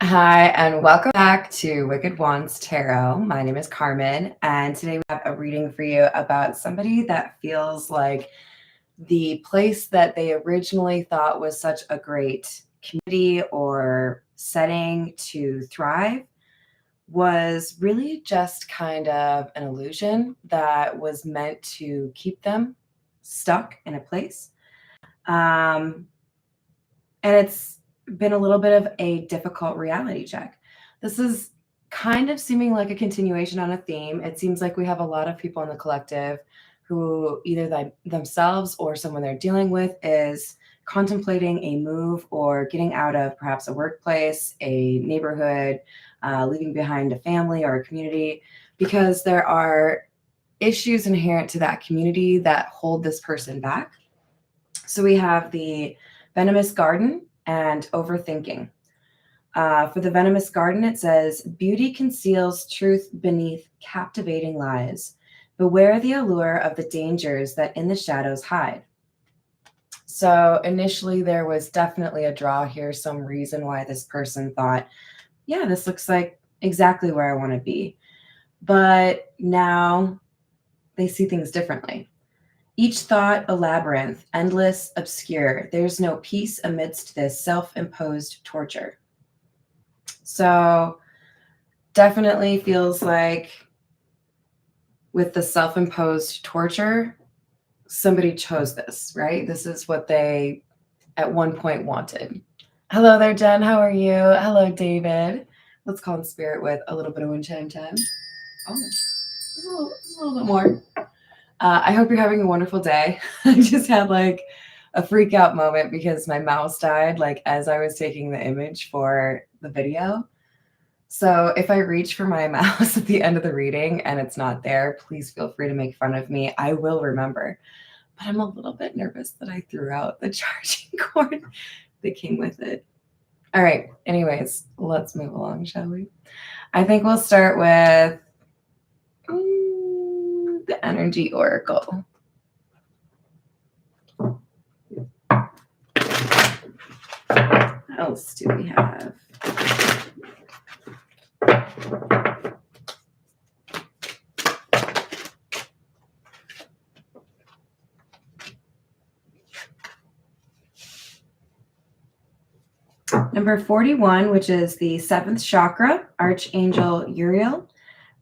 Hi, and welcome back to Wicked Wands Tarot. My name is Carmen, and today we have a reading for you about somebody that feels like the place that they originally thought was such a great community or setting to thrive was really just kind of an illusion that was meant to keep them stuck in a place. And it's been a little bit of a difficult reality check. This is kind of seeming like a continuation on a theme. It seems like we have a lot of people in the collective who either themselves or someone they're dealing with is contemplating a move or getting out of perhaps a workplace, a neighborhood, leaving behind a family or a community, because there are issues inherent to that community that hold this person back. So we have the venomous garden and overthinking. For the venomous garden, it says, beauty conceals truth beneath captivating lies. Beware the allure of the dangers that in the shadows hide. So initially there was definitely a draw here, some reason why this person thought, yeah, this looks like exactly where I want to be. But now they see things differently. Each thought a labyrinth, endless, obscure. There's no peace amidst this self-imposed torture. So definitely feels like with the self-imposed torture, somebody chose this, right? This is what they at one point wanted. Hello there, Jen. How are you? Hello, David. Let's call in spirit with a little bit of wind chime time. Oh, just a little bit more. I hope you're having a wonderful day. I just had like a freak out moment because my mouse died like as I was taking the image for the video. So if I reach for my mouse at the end of the reading and it's not there, please feel free to make fun of me. I will remember. But I'm a little bit nervous that I threw out the charging cord that came with it. All right. Anyways, let's move along, shall we? I think we'll start with the energy oracle. What else do we have? Number 41, which is the 7th chakra, Archangel Uriel.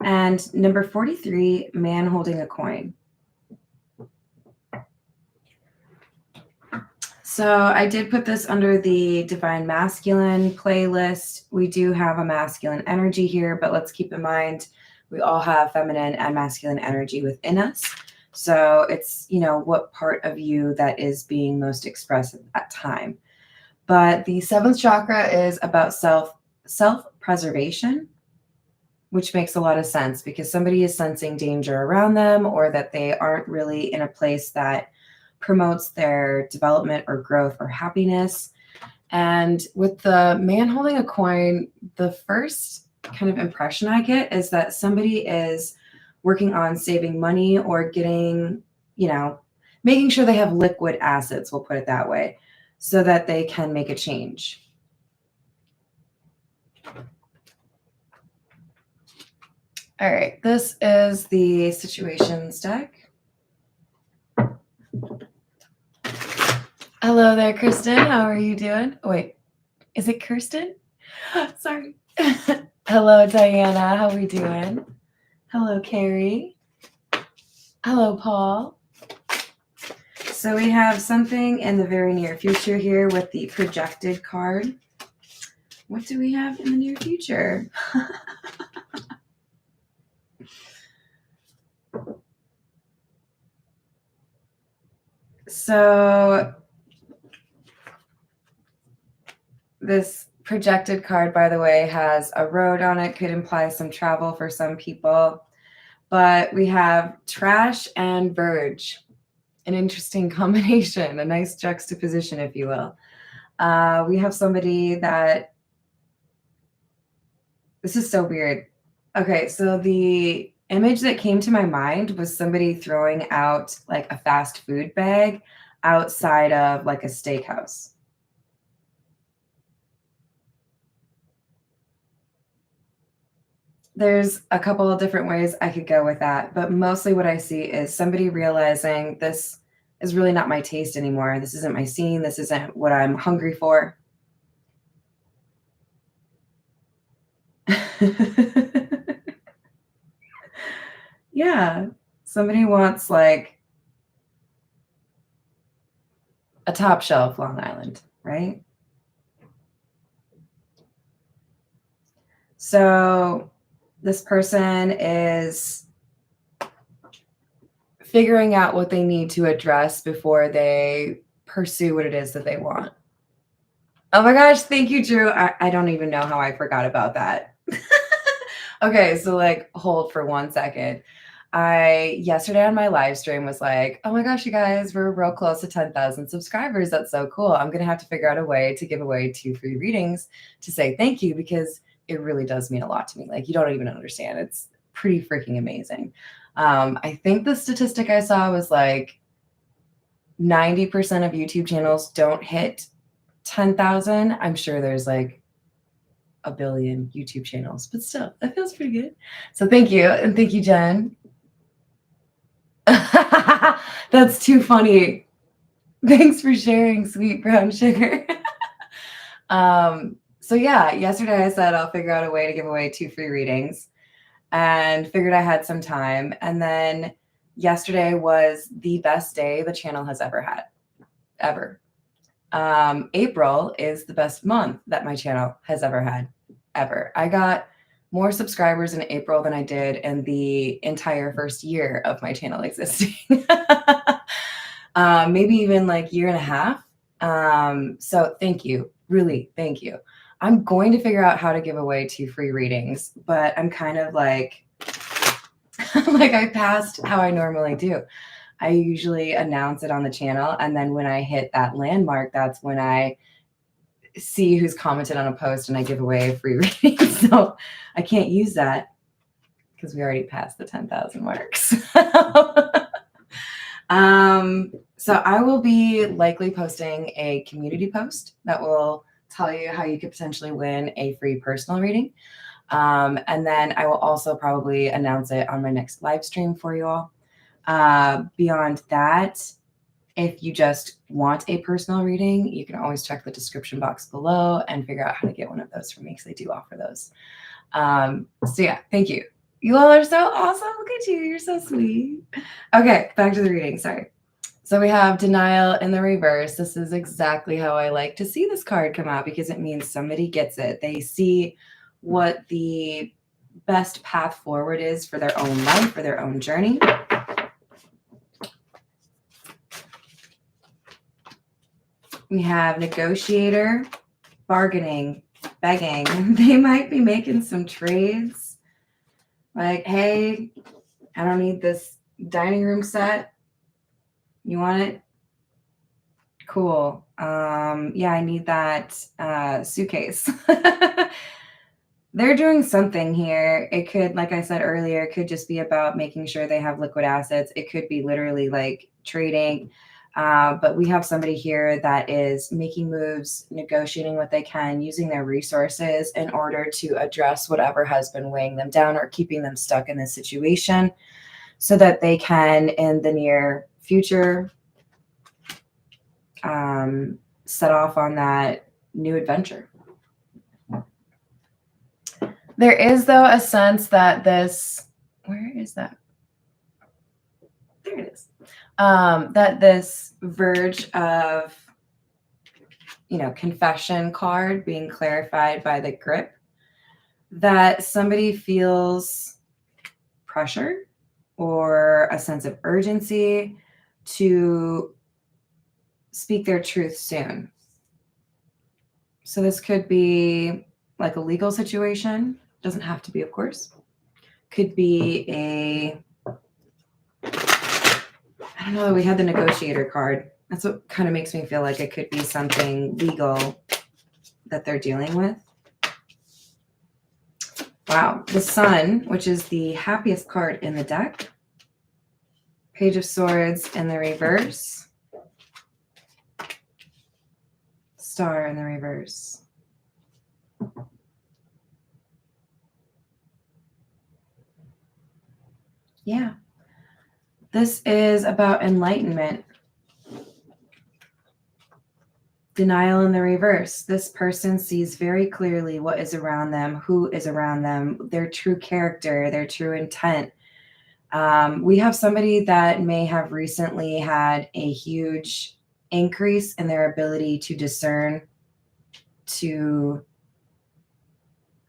And number 43, man holding a coin. So I did put this under the Divine Masculine playlist. We do have a masculine energy here, but let's keep in mind we all have feminine and masculine energy within us. So it's, what part of you that is being most expressed at that time. But the 7th chakra is about self-preservation, which makes a lot of sense because somebody is sensing danger around them or that they aren't really in a place that promotes their development or growth or happiness. And with the man holding a coin, the first kind of impression I get is that somebody is working on saving money or getting, making sure they have liquid assets, we'll put it that way, so that they can make a change. All right, this is the situations deck. Hello there, Kristen. How are you doing? Oh, wait, is it Kirsten? Sorry. Hello, Diana. How are we doing? Hello, Carrie. Hello, Paul. So we have something in the very near future here with the projected card. What do we have in the near future? So this projected card, by the way, has a road on it, could imply some travel for some people. But we have trash and verge, an interesting combination, a nice juxtaposition, if you will. We have somebody that, this is so weird. Okay, so the image that came to my mind was somebody throwing out like a fast food bag outside of like a steakhouse. there's a couple of different ways I could go with that, but mostly what I see is somebody realizing this is really not my taste anymore. This isn't my scene. This isn't what I'm hungry for. Yeah. Somebody wants like a top shelf Long Island, right? So this person is figuring out what they need to address before they pursue what it is that they want. Oh my gosh, thank you, Drew. I don't even know how I forgot about that. Okay, so like hold for 1 second. I yesterday on my live stream was like, oh my gosh, you guys, we're real close to 10,000 subscribers. That's so cool. I'm gonna have to figure out a way to give away 2 free readings to say thank you because it really does mean a lot to me. Like you don't even understand. It's pretty freaking amazing. I think the statistic I saw was like 90% of YouTube channels don't hit 10,000. I'm sure there's like a billion YouTube channels, but still, that feels pretty good. So thank you. And thank you, Jen. That's too funny. Thanks for sharing, sweet brown sugar. So yeah, yesterday I said I'll figure out a way to give away 2 free readings and figured I had some time. And then yesterday was the best day the channel has ever had, ever. April is the best month that my channel has ever had, ever. I got more subscribers in April than I did in the entire first year of my channel existing. Maybe even like year and a half. So thank you. Really, thank you. I'm going to figure out how to give away 2 free readings, but I'm kind of like, like I passed how I normally do. I usually announce it on the channel. And then when I hit that landmark, that's when I see who's commented on a post and I give away a free reading. So I can't use that because we already passed the 10,000 marks. So I will be likely posting a community post that will tell you how you could potentially win a free personal reading. And then I will also probably announce it on my next live stream for you all. Beyond that, if you just want a personal reading, you can always check the description box below and figure out how to get one of those from me because I do offer those. So yeah, thank you. You all are so awesome. Look at you. You're so sweet. Okay, back to the reading. Sorry. So we have denial in the reverse. This is exactly how I like to see this card come out because it means somebody gets it. They see what the best path forward is for their own life, for their own journey. We have negotiator, bargaining, begging. They might be making some trades. Like, hey, I don't need this dining room set. You want it? Cool. Yeah, I need that suitcase. They're doing something here. It could, like I said earlier, it could just be about making sure they have liquid assets. It could be literally like trading. But we have somebody here that is making moves, negotiating what they can, using their resources in order to address whatever has been weighing them down or keeping them stuck in this situation so that they can, in the near future, set off on that new adventure. There is, though, a sense that this, where is that? There it is. That this verge of, confession card being clarified by the grip, that somebody feels pressure or a sense of urgency to speak their truth soon. So this could be like a legal situation. Doesn't have to be, of course. Could be I don't know, we had the negotiator card. That's what kind of makes me feel like it could be something legal that they're dealing with. Wow. The Sun, which is the happiest card in the deck. Page of Swords in the reverse. Star in the reverse. Yeah. This is about enlightenment. Denial in the reverse. This person sees very clearly what is around them, who is around them, their true character, their true intent. We have somebody that may have recently had a huge increase in their ability to discern, to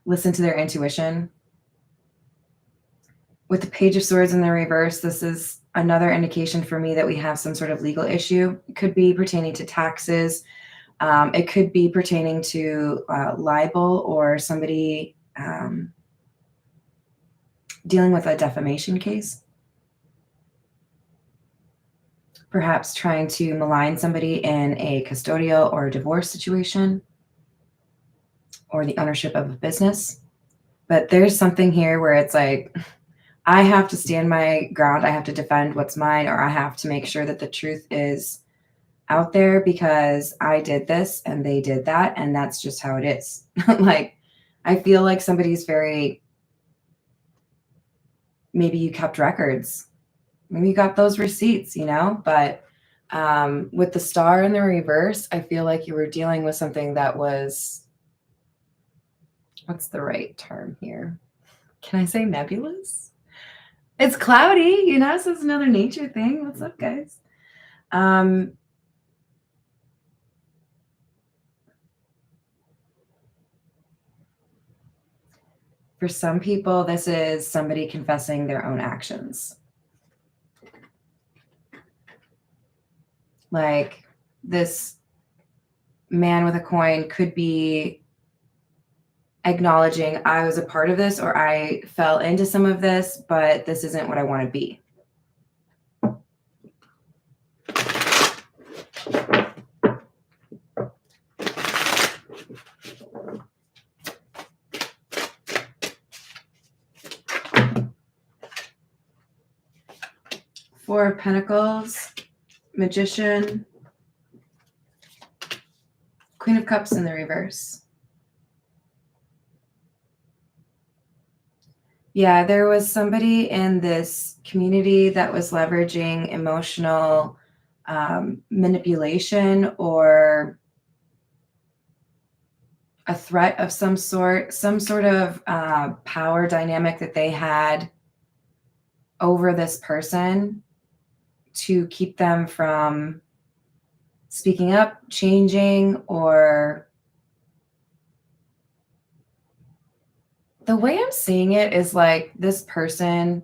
listen to their intuition. With the Page of Swords in the reverse, this is another indication for me that we have some sort of legal issue. It could be pertaining to taxes. It could be pertaining to libel or somebody dealing with a defamation case. Perhaps trying to malign somebody in a custodial or a divorce situation or the ownership of a business. But there's something here where it's like, I have to stand my ground. I have to defend what's mine, or I have to make sure that the truth is out there because I did this and they did that. And that's just how it is. Like, I feel like somebody's very, maybe you kept records. Maybe you got those receipts, you know, but with the star in the reverse, I feel like you were dealing with something that was, what's the right term here? Can I say nebulous? It's cloudy, you know, so it's another nature thing. What's up, guys? For some people, this is somebody confessing their own actions. Like, this man with a coin could be acknowledging I was a part of this, or I fell into some of this, but this isn't what I want to be. Four of Pentacles, Magician, Queen of Cups in the reverse. Yeah, there was somebody in this community that was leveraging emotional manipulation or a threat of some sort of power dynamic that they had over this person to keep them from speaking up, changing, or the way I'm seeing it is like this person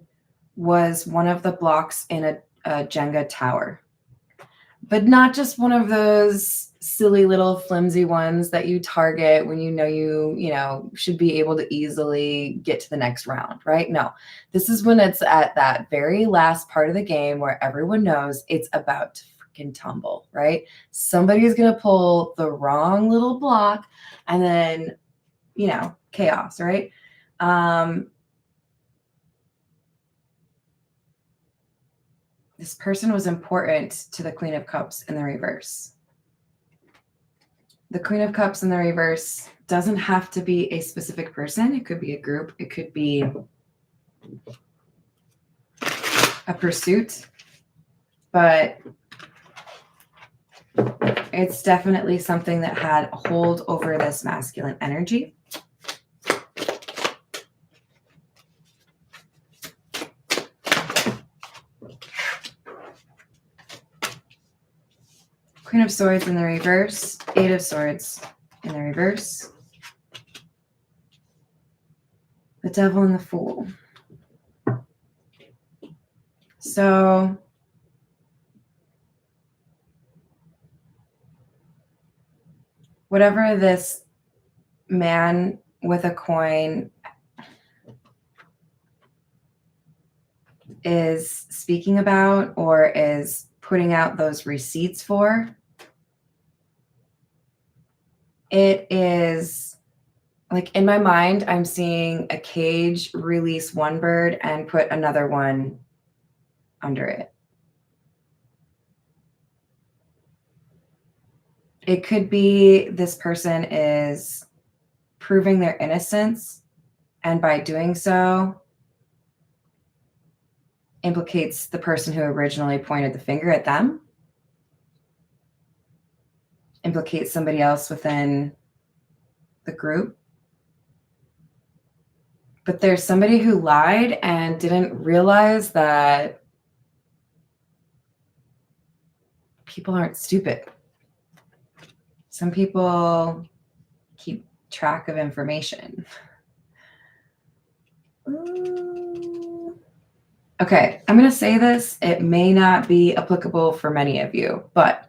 was one of the blocks in a Jenga tower, but not just one of those silly little flimsy ones that you target when you know should be able to easily get to the next round, right? No, this is when it's at that very last part of the game where everyone knows it's about to freaking tumble, right? Somebody is going to pull the wrong little block and then, chaos, right? This person was important to the Queen of Cups in the reverse. The Queen of Cups in the reverse doesn't have to be a specific person. It could be a group. It could be a pursuit. But it's definitely something that had a hold over this masculine energy. Queen of Swords in the reverse, Eight of Swords in the reverse, the Devil and the Fool. So whatever this man with a coin is speaking about or is putting out those receipts for, it is like, in my mind, I'm seeing a cage release one bird and put another one under it. It could be this person is proving their innocence, and by doing so, implicates the person who originally pointed the finger at them, implicates somebody else within the group. But there's somebody who lied and didn't realize that people aren't stupid. Some people keep track of information. Okay, I'm going to say this. It may not be applicable for many of you, but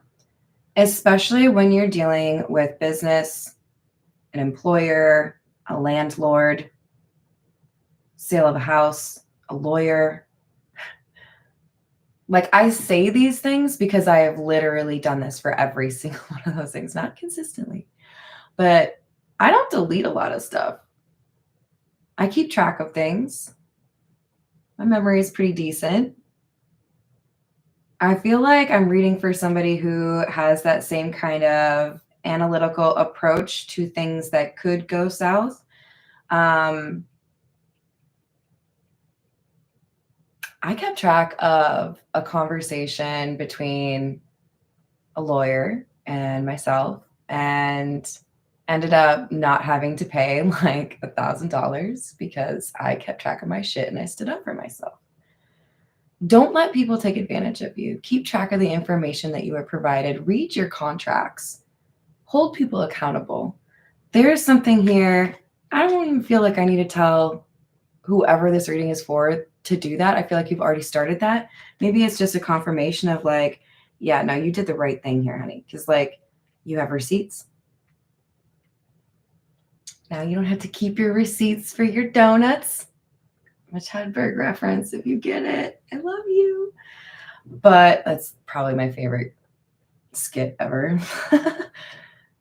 especially when you're dealing with business, an employer, a landlord, sale of a house, a lawyer. Like, I say these things because I have literally done this for every single one of those things, not consistently, but I don't delete a lot of stuff. I keep track of things. My memory is pretty decent. I feel like I'm reading for somebody who has that same kind of analytical approach to things that could go south. I kept track of a conversation between a lawyer and myself and ended up not having to pay like $1,000 because I kept track of my shit and I stood up for myself. Don't let people take advantage of you. Keep track of the information that you are provided. Read your contracts. Hold people accountable. There's something here. I don't even feel like I need to tell whoever this reading is for to do that. I feel like you've already started that. Maybe it's just a confirmation of like, yeah, no, you did the right thing here, honey. Because like you have receipts. Now you don't have to keep your receipts for your donuts. I'm a Chadberg reference if you get it. I love you. But that's probably my favorite skit ever.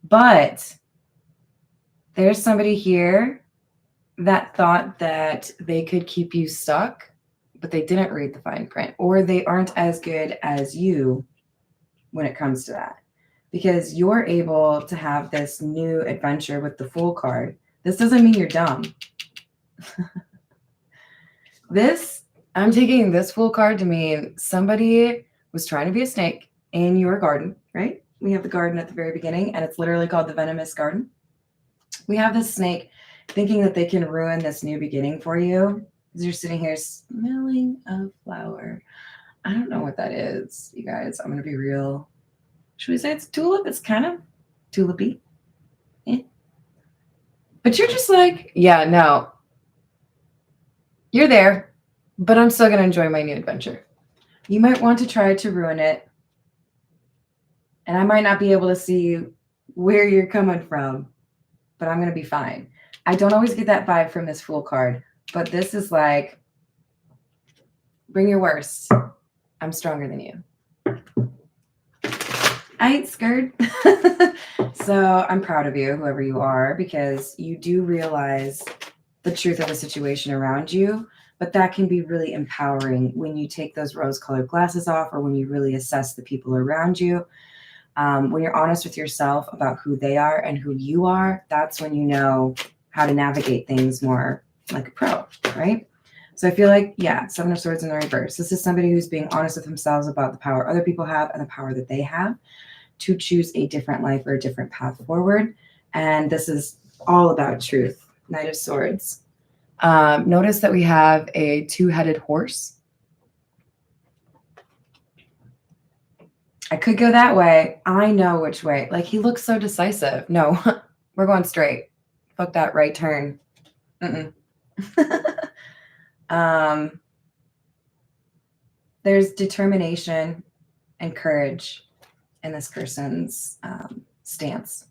But there's somebody here that thought that they could keep you stuck, but they didn't read the fine print, or they aren't as good as you when it comes to that, because you're able to have this new adventure with the Fool card. This doesn't mean you're dumb. I'm taking this Fool card to mean somebody was trying to be a snake in your garden, right? We have the garden at the very beginning, and it's literally called the Venomous Garden. We have this snake thinking that they can ruin this new beginning for you because you're sitting here smelling a flower. I don't know what that is, you guys. I'm going to be real. Should we say it's tulip? It's kind of tulipy. Eh. But you're just like, yeah, no. You're there, but I'm still going to enjoy my new adventure. You might want to try to ruin it, and I might not be able to see where you're coming from, but I'm going to be fine. I don't always get that vibe from this Fool card, but this is like, bring your worst. I'm stronger than you. I ain't scared. So I'm proud of you, whoever you are, because you do realize the truth of the situation around you, but that can be really empowering when you take those rose-colored glasses off, or when you really assess the people around you. When you're honest with yourself about who they are and who you are, that's when you know how to navigate things more like a pro, right? So I feel like, yeah, Seven of Swords in the reverse. This is somebody who's being honest with themselves about the power other people have and the power that they have to choose a different life or a different path forward. And this is all about truth. Knight of Swords. Notice that we have a two-headed horse. I could go that way. I know which way. Like, he looks so decisive. No, we're going straight. Fuck that right turn. There's determination and courage in this person's stance.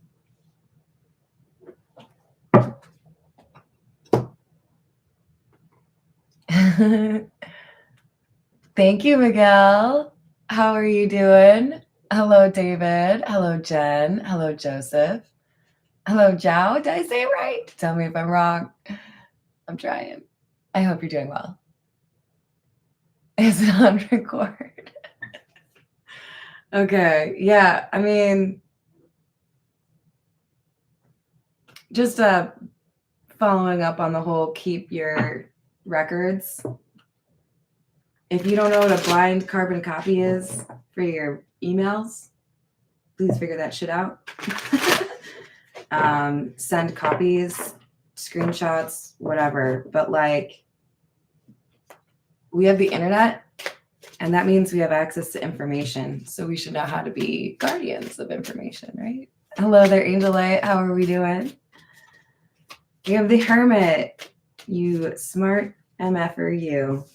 Thank you, Miguel. How are you doing? Hello, David. Hello, Jen. Hello, Joseph. Hello, Zhao. Did I say it right? Tell me if I'm wrong. I'm trying. I hope you're doing well. Is it on record? Okay. Yeah. I mean, just following up on the whole keep your records. If you don't know what a blind carbon copy is for your emails, please figure that shit out. Send copies, screenshots, whatever. But like, we have the internet, and that means we have access to information. So we should know how to be guardians of information, right? Hello there, Angel Light. How are we doing? We have the Hermit. You smart MFer, you.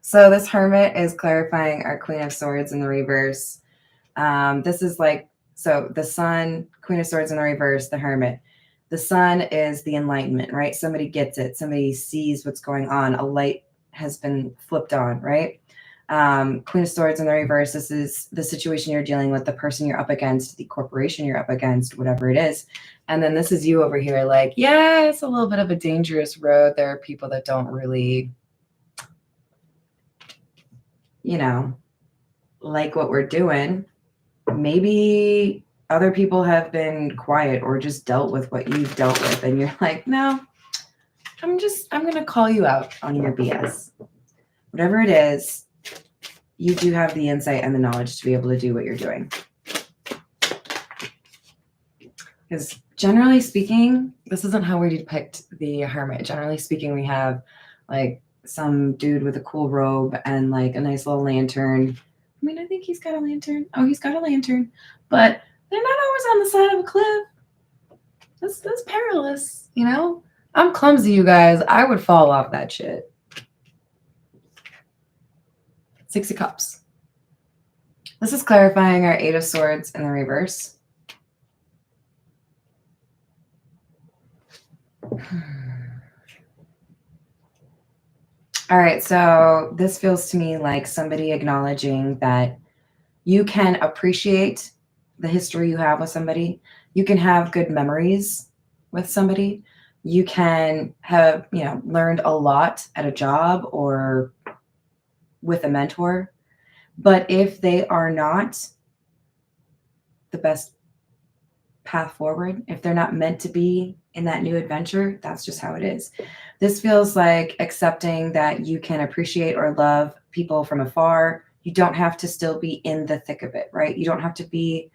So this Hermit is clarifying our Queen of Swords in the reverse. This is like, so the Sun, Queen of Swords in the reverse, the Hermit. The Sun is the enlightenment, right? Somebody gets it. Somebody sees what's going on. A light has been flipped on, right? Queen of Swords in the reverse, this is the situation you're dealing with, the person you're up against, the corporation you're up against, whatever it is. And then this is you over here like, yeah, it's a little bit of a dangerous road. There are people that don't really, you know, like what we're doing. Maybe other people have been quiet or just dealt with what you've dealt with. And you're like, no, I'm going to call you out on your BS. Whatever it is, you do have the insight and the knowledge to be able to do what you're doing. Because generally speaking, this isn't how we depict the Hermit. Generally speaking, we have like some dude with a cool robe and like a nice little lantern. I mean, I think he's got a lantern. Oh, he's got a lantern. But they're not always on the side of a cliff. That's perilous, you know? I'm clumsy, you guys. I would fall off that shit. Six of Cups. This is clarifying our Eight of Swords in the reverse. All right, so this feels to me like somebody acknowledging that you can appreciate the history you have with somebody. You can have good memories with somebody. You can have, you know, learned a lot at a job or with a mentor. But if they are not the best path forward, if they're not meant to be in that new adventure, that's just how it is. This feels like accepting that you can appreciate or love people from afar. You don't have to still be in the thick of it, right? You don't have to be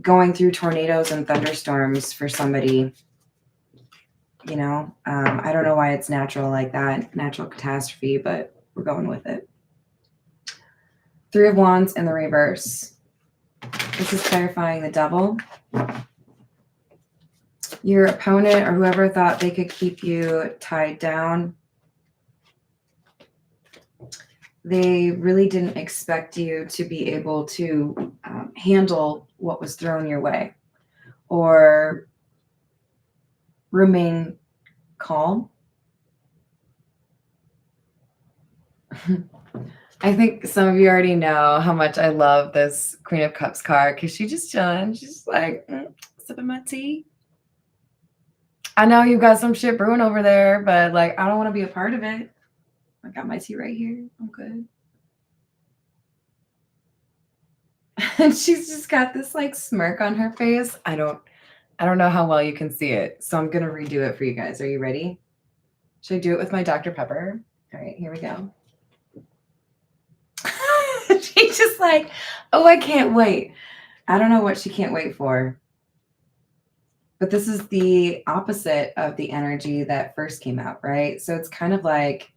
going through tornadoes and thunderstorms for somebody, you know. I don't know why it's natural like that, natural catastrophe, but we're going with it. Three of Wands in the reverse. This is clarifying the Devil. Your opponent or whoever thought they could keep you tied down, they really didn't expect you to be able to handle what was thrown your way or remain calm. I think some of you already know how much I love this Queen of Cups card because she's just chilling. She's just like, sipping my tea. I know you've got some shit brewing over there, but like, I don't want to be a part of it. I got my tea right here. I'm good. And she's just got this like smirk on her face. I don't know how well you can see it. So I'm going to redo it for you guys. Are you ready? Should I do it with my Dr. Pepper? All right, here we go. She's just like, oh, I can't wait. I don't know what she can't wait for. But this is the opposite of the energy that first came out, right? So it's kind of like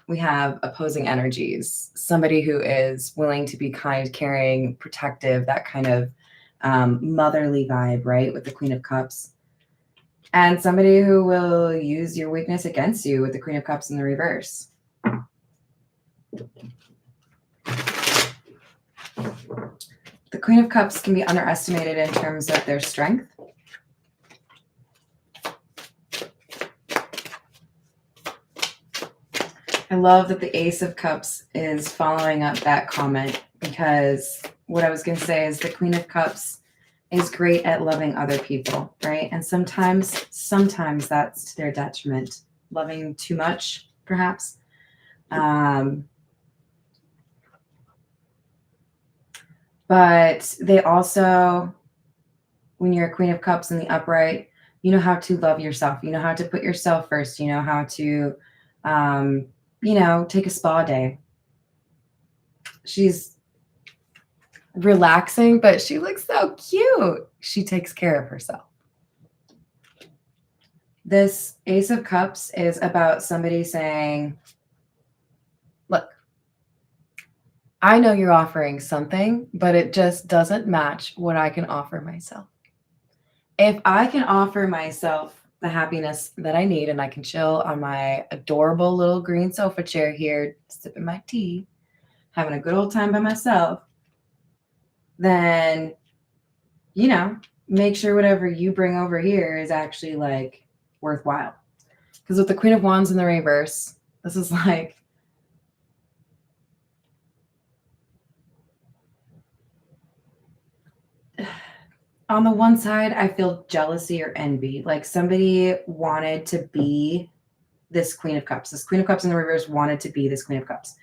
we have opposing energies. Somebody who is willing to be kind, caring, protective, that kind of motherly vibe, right? With the Queen of Cups. And somebody who will use your weakness against you with the Queen of Cups in the reverse. The Queen of Cups can be underestimated in terms of their strength. I love that the Ace of Cups is following up that comment because what I was going to say is the Queen of Cups is great at loving other people, right? And sometimes that's to their detriment. Loving too much, perhaps. But they also, when you're a Queen of Cups in the upright, you know how to love yourself. You know how to put yourself first. You know how to You know, take a spa day. She's relaxing, but she looks so cute. She takes care of herself. This Ace of Cups is about somebody saying, look, I know you're offering something, but it just doesn't match what I can offer myself. If I can offer myself the happiness that I need and I can chill on my adorable little green sofa chair here, sipping my tea, having a good old time by myself, then, you know, make sure whatever you bring over here is actually like worthwhile. Because with the Queen of Wands in the reverse, this is like, on the one side, I feel jealousy or envy. Like somebody wanted to be this Queen of Cups. This Queen of Cups in the reverse wanted to be this Queen of Cups.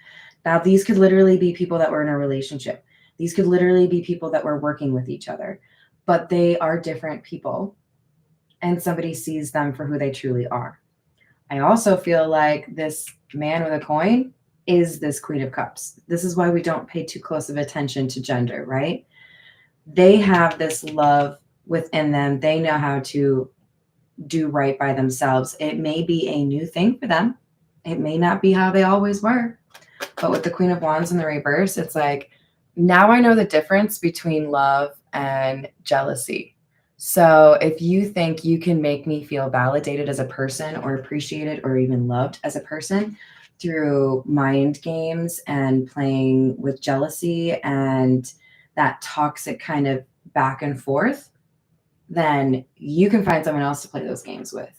Now, these could literally be people that were in a relationship. These could literally be people that were working with each other, but they are different people, and somebody sees them for who they truly are. I also feel like this man with a coin is this Queen of Cups. This is why we don't pay too close of attention to gender, right? They have this love within them. They know how to do right by themselves. It may be a new thing for them. It may not be how they always were. But with the Queen of Wands in the reverse, it's like, now I know the difference between love and jealousy. So if you think you can make me feel validated as a person or appreciated or even loved as a person through mind games and playing with jealousy and that toxic kind of back and forth, then you can find someone else to play those games with.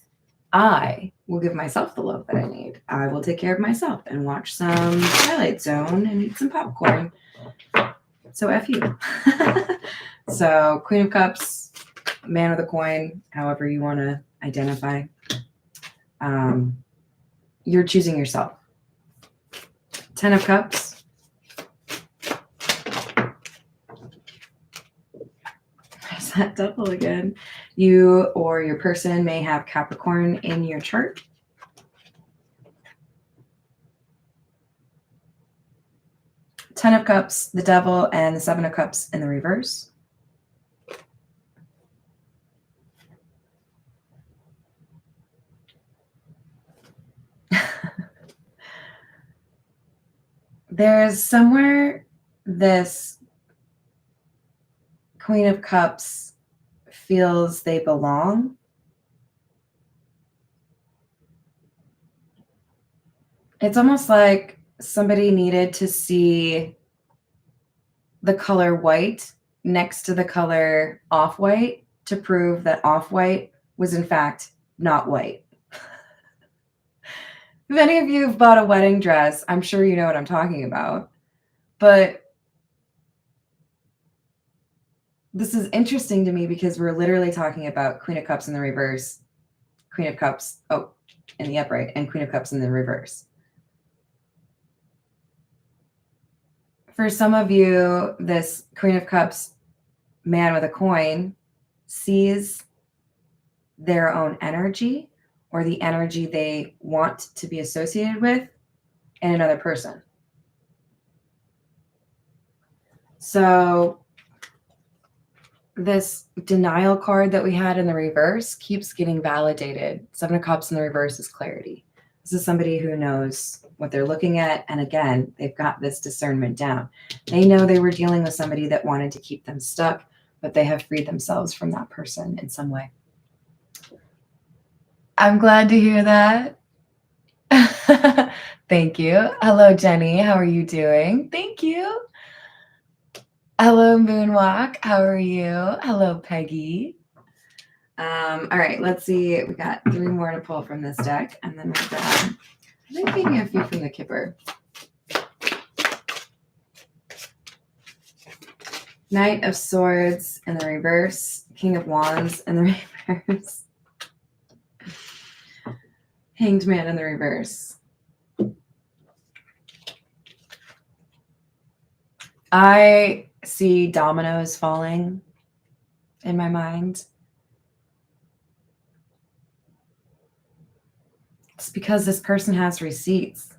I will give myself the love that I need. I will take care of myself and watch some Twilight Zone and eat some popcorn. So F you. So Queen of Cups, man with a coin, however you want to identify. You're choosing yourself. 10 of Cups. There's that double again. You or your person may have Capricorn in your chart. Ten of Cups, the Devil, and the Seven of Cups in the reverse. There's somewhere this Queen of Cups feels they belong. It's almost like somebody needed to see the color white next to the color off-white to prove that off-white was in fact not white. If any of you have bought a wedding dress, I'm sure you know what I'm talking about. But this is interesting to me because we're literally talking about Queen of Cups in the reverse, Queen of Cups, in the upright, and Queen of Cups in the reverse. For some of you, this Queen of Cups man with a coin sees their own energy or the energy they want to be associated with in another person. So this denial card that we had in the reverse keeps getting validated. Seven of Cups in the reverse is clarity. This is somebody who knows what they're looking at. And again, they've got this discernment down. They know they were dealing with somebody that wanted to keep them stuck, but they have freed themselves from that person in some way. I'm glad to hear that. Thank you. Hello, Jenny. How are you doing? Thank you. Hello, Moonwalk. How are you? Hello, Peggy. All right, let's see. We got 3 more to pull from this deck, and then we'll grab, I think maybe a few from the Kipper. Knight of Swords in the reverse, King of Wands in the reverse, Hanged Man in the reverse. I see dominoes falling in my mind. It's because this person has receipts.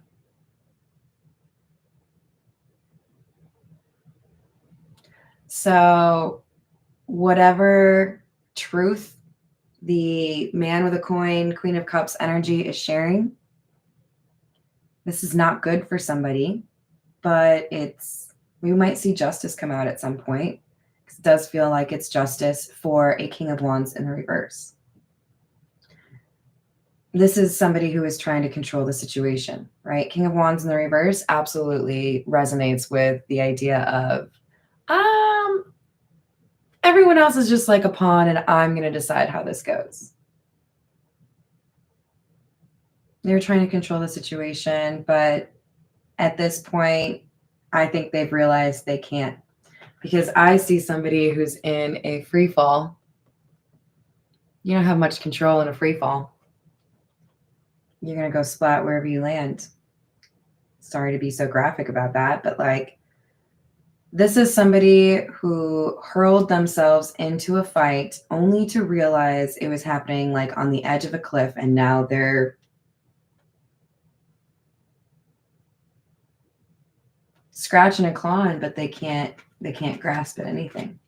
So whatever truth the man with a coin, Queen of Cups energy is sharing, this is not good for somebody, but we might see justice come out at some point. It does feel like it's justice for a King of Wands in the reverse. This is somebody who is trying to control the situation, right? King of Wands in the reverse absolutely resonates with the idea of, everyone else is just like a pawn and I'm going to decide how this goes. They're trying to control the situation, but at this point, I think they've realized they can't, because I see somebody who's in a free fall. You don't have much control in a free fall. You're going to go splat wherever you land. Sorry to be so graphic about that, but like, this is somebody who hurled themselves into a fight only to realize it was happening like on the edge of a cliff, and now they're scratching and clawing, but they can't grasp at anything.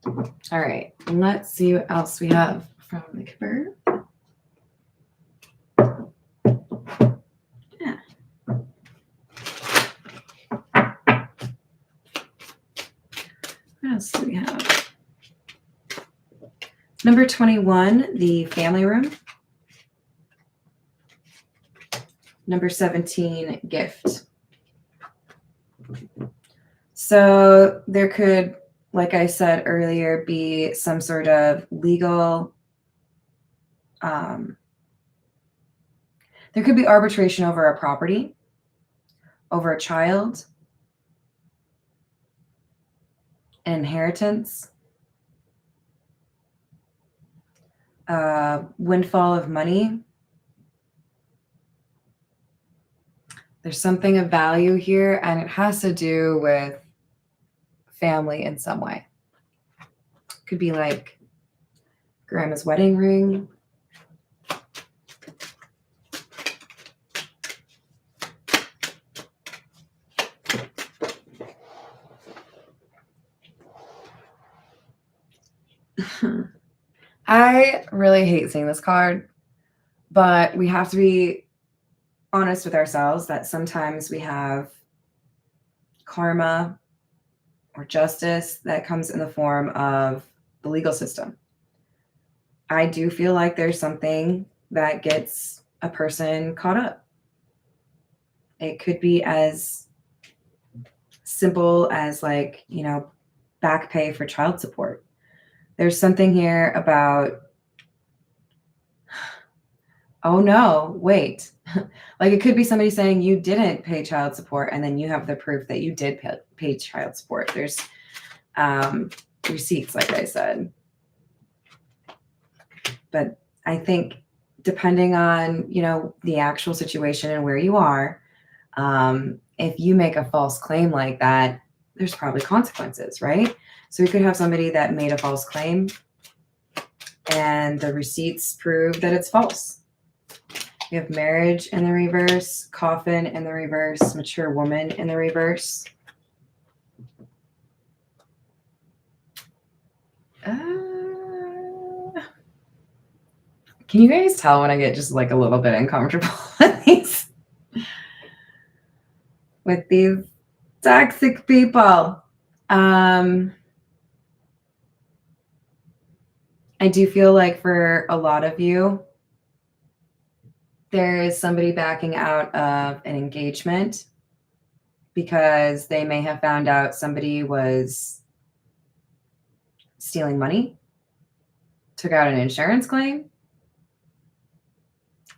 All right, let's see what else we have from the card. Yeah. What else do we have? Number 21, the family room. Number 17, gift. So there could, like I said earlier, be some sort of legal, there could be arbitration over a property, over a child, an inheritance, windfall of money. There's something of value here, and it has to do with family in some way. Could be like grandma's wedding ring. I really hate seeing this card, but we have to be honest with ourselves that sometimes we have karma or justice that comes in the form of the legal system. I do feel like there's something that gets a person caught up. It could be as simple as like, back pay for child support. There's something here about, oh no, wait. Like it could be somebody saying you didn't pay child support and then you have the proof that you did pay child support. There's receipts, like I said. But I think depending on, the actual situation and where you are, if you make a false claim like that, there's probably consequences, right? So we could have somebody that made a false claim and the receipts prove that it's false. We have marriage in the reverse, coffin in the reverse, mature woman in the reverse. Can you guys tell when I get just like a little bit uncomfortable with these toxic people? I do feel like for a lot of you, there is somebody backing out of an engagement because they may have found out somebody was stealing money, took out an insurance claim.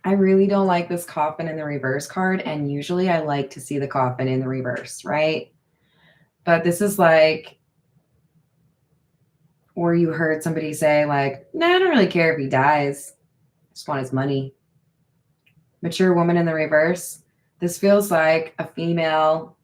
I really don't like this coffin in the reverse card, and usually I like to see the coffin in the reverse, right? But this is like, or you heard somebody say like, nah, I don't really care if he dies. I just want his money. Mature woman in the reverse. This feels like a female,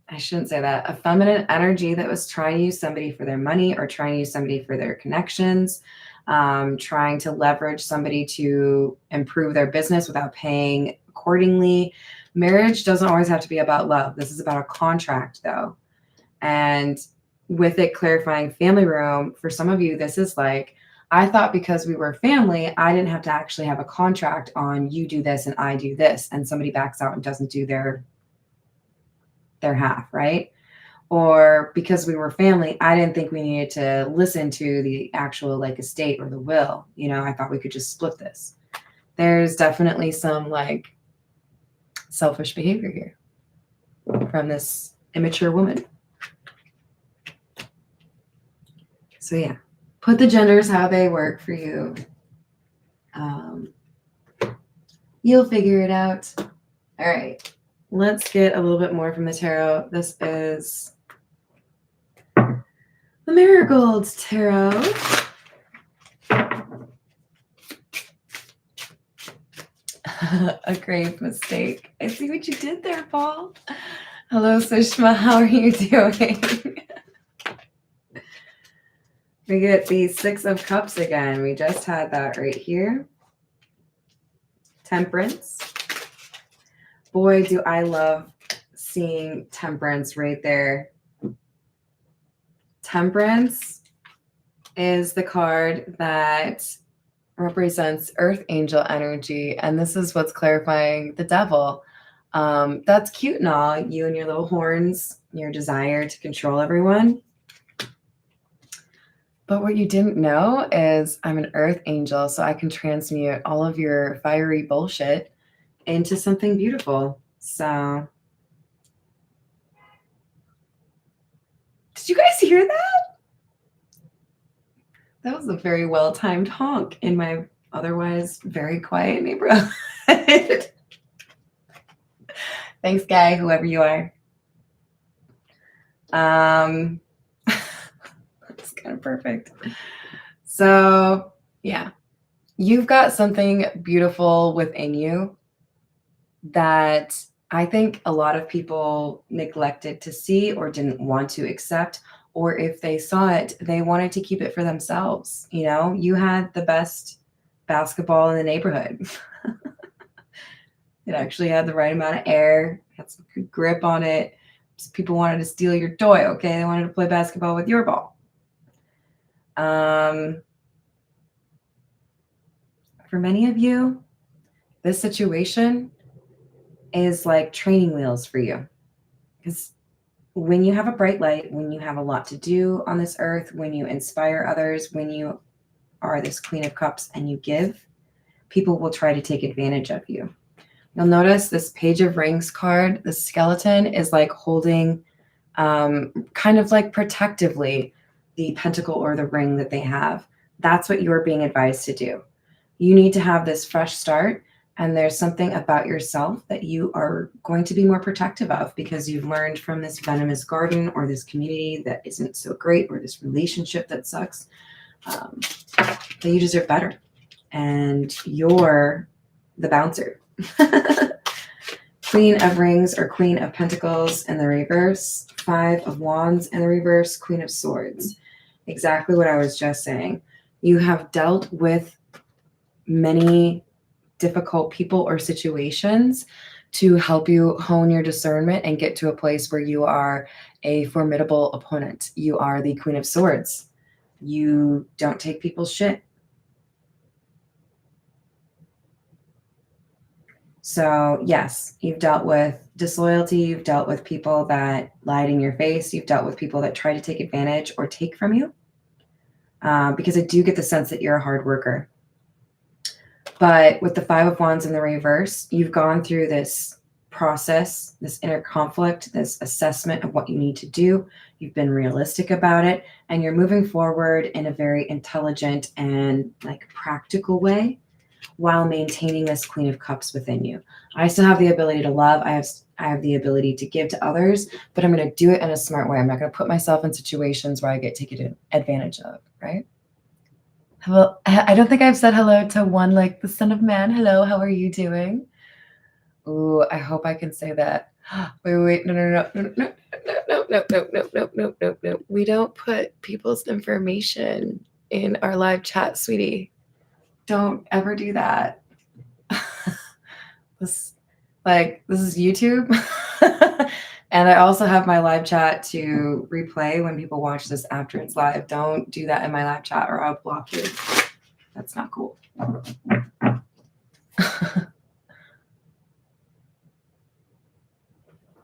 I shouldn't say that, a feminine energy that was trying to use somebody for their money or trying to use somebody for their connections. trying to leverage somebody to improve their business without paying accordingly. Marriage doesn't always have to be about love. This is about a contract, though. And with it clarifying family room, for some of you, this is like, I thought because we were family, I didn't have to actually have a contract on you do this and I do this, and somebody backs out and doesn't do their half, right? Or because we were family, I didn't think we needed to listen to the actual like estate or the will. You know, I thought we could just split this. There's definitely some like selfish behavior here from this immature woman. So yeah, put the genders how they work for you. You'll figure it out. All right, let's get a little bit more from the tarot. This is the Marigold Tarot. A grave mistake. I see what you did there, Paul. Hello, Sushma. How are you doing? We get the Six of Cups again. We just had that right here. Temperance. Boy, do I love seeing Temperance right there. Temperance is the card that represents Earth Angel energy, and this is what's clarifying the Devil. That's cute and all, you and your little horns, your desire to control everyone. But what you didn't know is I'm an Earth Angel, so I can transmute all of your fiery bullshit into something beautiful. So, did you guys hear that? That was a very well-timed honk in my otherwise very quiet neighborhood. Thanks, guy, whoever you are. That's kind of perfect. So, yeah, you've got something beautiful within you that I think a lot of people neglected to see or didn't want to accept, or if they saw it, they wanted to keep it for themselves. You know, you had the best basketball in the neighborhood. It actually had the right amount of air, had some good grip on it. People wanted to steal your toy, okay? They wanted to play basketball with your ball. For many of you, this situation is like training wheels for you. Because when you have a bright light, when you have a lot to do on this earth, when you inspire others, when you are this Queen of Cups and you give, people will try to take advantage of you. You'll notice this Page of Rings card, the skeleton is like holding kind of like protectively the pentacle or the ring that they have. That's what you're being advised to do. You need to have this fresh start, and there's something about yourself that you are going to be more protective of because you've learned from this venomous garden or this community that isn't so great or this relationship that sucks, that you deserve better. And you're the bouncer. Queen of Rings or Queen of Pentacles in the reverse, Five of Wands in the reverse, Queen of Swords. Exactly what I was just saying. You have dealt with many difficult people or situations to help you hone your discernment and get to a place where you are a formidable opponent. You are the Queen of Swords. You don't take people's shit. So yes, you've dealt with disloyalty, you've dealt with people that lied in your face, you've dealt with people that try to take advantage or take from you, because I do get the sense that you're a hard worker. But with the Five of Wands in the reverse, you've gone through this process, this inner conflict, this assessment of what you need to do. You've been realistic about it, and you're moving forward in a very intelligent and like practical way, while maintaining this Queen of Cups within you. I still have the ability to love. I have the ability to give to others, but I'm going to do it in a smart way. I'm not going to put myself in situations where I get taken advantage of, right? Well, I don't think I've said hello to one like the Son of Man. Hello, how are you doing? Ooh, I hope I can say that. Wait, no. We don't put people's information in our live chat, sweetie. Don't ever do that. This is YouTube. And I also have my live chat to replay when people watch this after it's live. Don't do that in my live chat or I'll block you. That's not cool.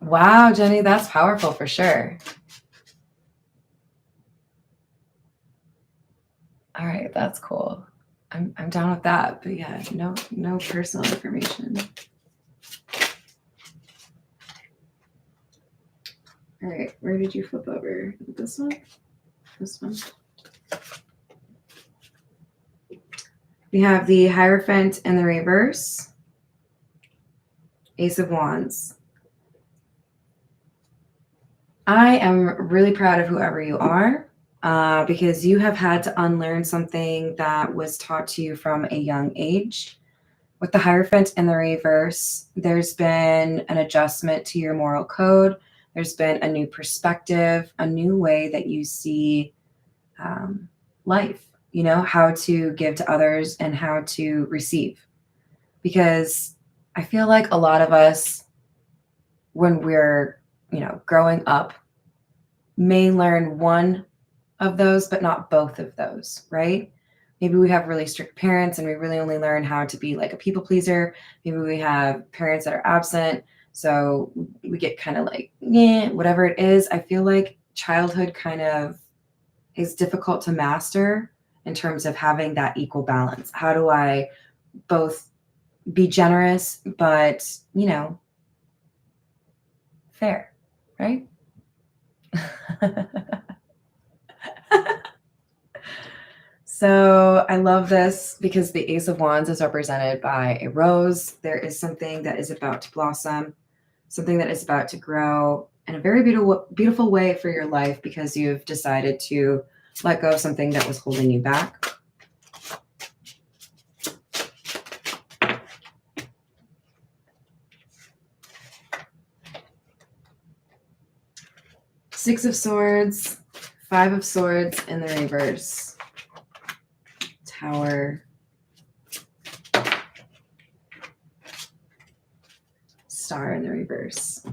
Wow, Jenny, that's powerful for sure. All right, that's cool. I'm down with that, but yeah, no personal information. All right, where did you flip over? This one? This one? We have the Hierophant in the reverse. Ace of Wands. I am really proud of whoever you are because you have had to unlearn something that was taught to you from a young age. With the Hierophant in the reverse, there's been an adjustment to your moral code. There's been a new perspective, a new way that you see life, you know, how to give to others and how to receive. Because I feel like a lot of us, when we're, you know, growing up, may learn one of those, but not both of those, right? Maybe we have really strict parents and we really only learn how to be like a people pleaser. Maybe we have parents that are absent. So we get kind of like, yeah, whatever it is. I feel like childhood kind of is difficult to master in terms of having that equal balance. How do I both be generous, but, you know, fair, right? So I love this because the Ace of Wands is represented by a rose. There is something that is about to blossom, something that is about to grow in a very beautiful way for your life because you've decided to let go of something that was holding you back. Six of Swords, Five of Swords in the reverse. Tower. Star in the reverse.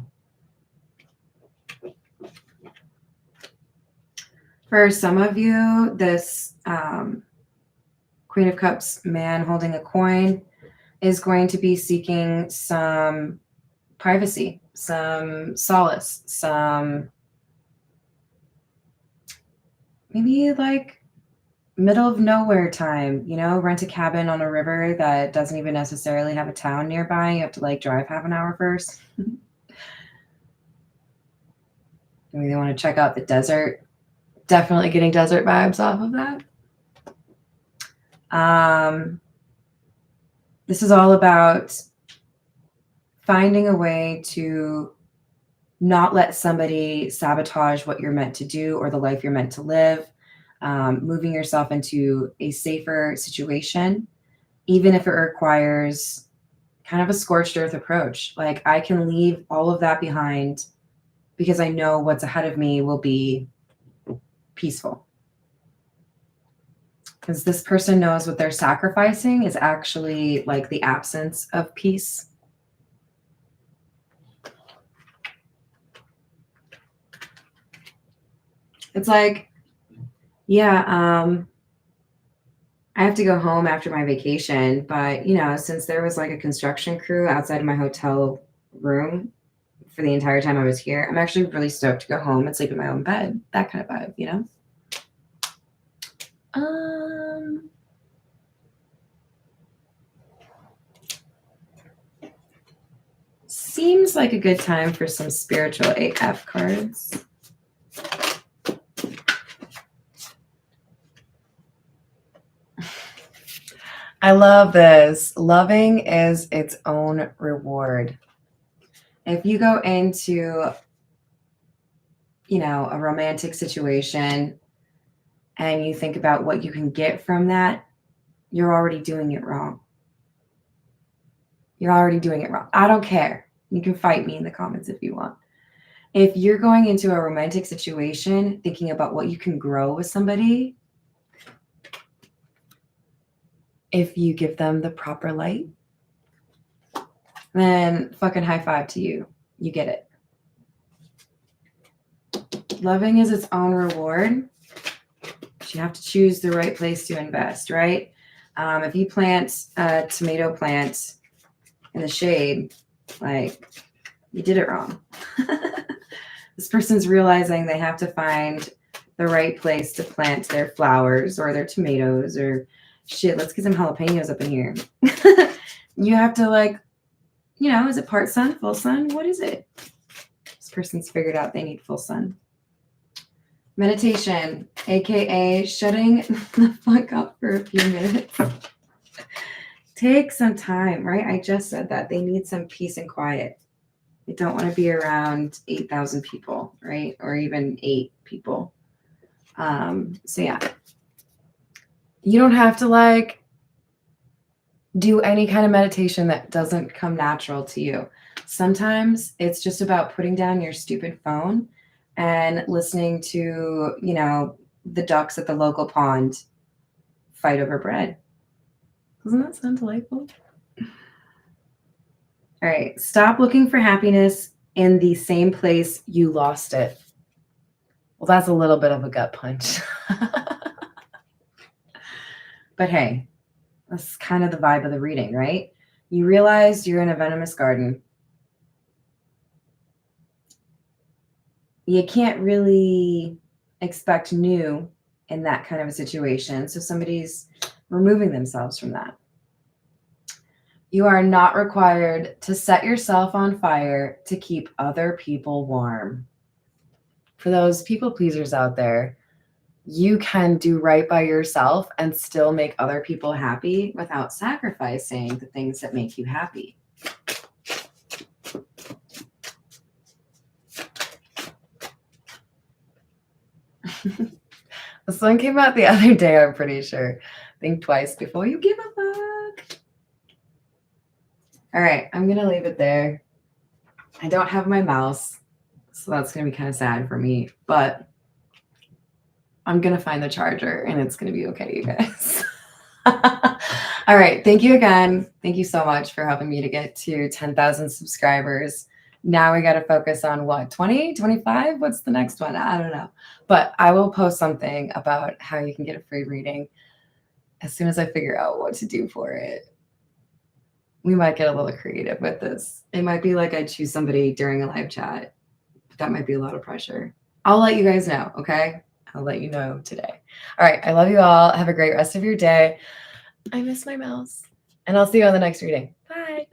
For some of you, this Queen of Cups man holding a coin is going to be seeking some privacy, some solace, some maybe like middle of nowhere time, you know, rent a cabin on a river that doesn't even necessarily have a town nearby. You have to like drive half an hour first. Maybe they want to check out the desert. Definitely getting desert vibes off of that. This is all about finding a way to not let somebody sabotage what you're meant to do or the life you're meant to live. Moving yourself into a safer situation, even if it requires kind of a scorched earth approach. Like I can leave all of that behind because I know what's ahead of me will be peaceful. Because this person knows what they're sacrificing is actually like the absence of peace. It's like, yeah, I have to go home after my vacation, but you know, since there was like a construction crew outside of my hotel room for the entire time I was here, I'm actually really stoked to go home and sleep in my own bed. That kind of vibe, you know? Seems like a good time for some spiritual AF cards. I love this. Loving is its own reward. If you go into, you know, a romantic situation and you think about what you can get from that, you're already doing it wrong. You're already doing it wrong. I don't care. You can fight me in the comments if you want. If you're going into a romantic situation thinking about what you can grow with somebody, If you give them the proper light, then fucking high five to you. You get it. Loving is its own reward. But you have to choose the right place to invest, right? If you plant a tomato plant in the shade, like, you did it wrong. This person's realizing they have to find the right place to plant their flowers or their tomatoes or shit. Let's get some jalapenos up in here. You have to, like, you know, is it part sun, full sun? What is it? This person's figured out they need full sun. Meditation, aka shutting the fuck up for a few minutes. Take some time, right? I just said that. They need some peace and quiet. They don't want to be around 8,000 people, right? Or even 8 people. So yeah. You don't have to, like, do any kind of meditation that doesn't come natural to you. Sometimes it's just about putting down your stupid phone and listening to, you know, the ducks at the local pond fight over bread. Doesn't that sound delightful? All right. Stop looking for happiness in the same place you lost it. Well, that's a little bit of a gut punch. But hey, that's kind of the vibe of the reading, right? You realize you're in a venomous garden. You can't really expect new in that kind of a situation. So somebody's removing themselves from that. You are not required to set yourself on fire to keep other people warm. For those people pleasers out there, you can do right by yourself and still make other people happy without sacrificing the things that make you happy. This one came out the other day, I'm pretty sure. Think twice before you give a fuck. All right, I'm going to leave it there. I don't have my mouse, so that's going to be kind of sad for me, but I'm going to find the charger and it's going to be okay, you guys. All right. Thank you again. Thank you so much for helping me to get to 10,000 subscribers. Now we got to focus on what, 20, 25? What's the next one? I don't know. But I will post something about how you can get a free reading as soon as I figure out what to do for it. We might get a little creative with this. It might be like I choose somebody during a live chat, but that might be a lot of pressure. I'll let you guys know, okay? I'll let you know today. All right. I love you all. Have a great rest of your day. I miss my mouse. And I'll see you on the next reading. Bye.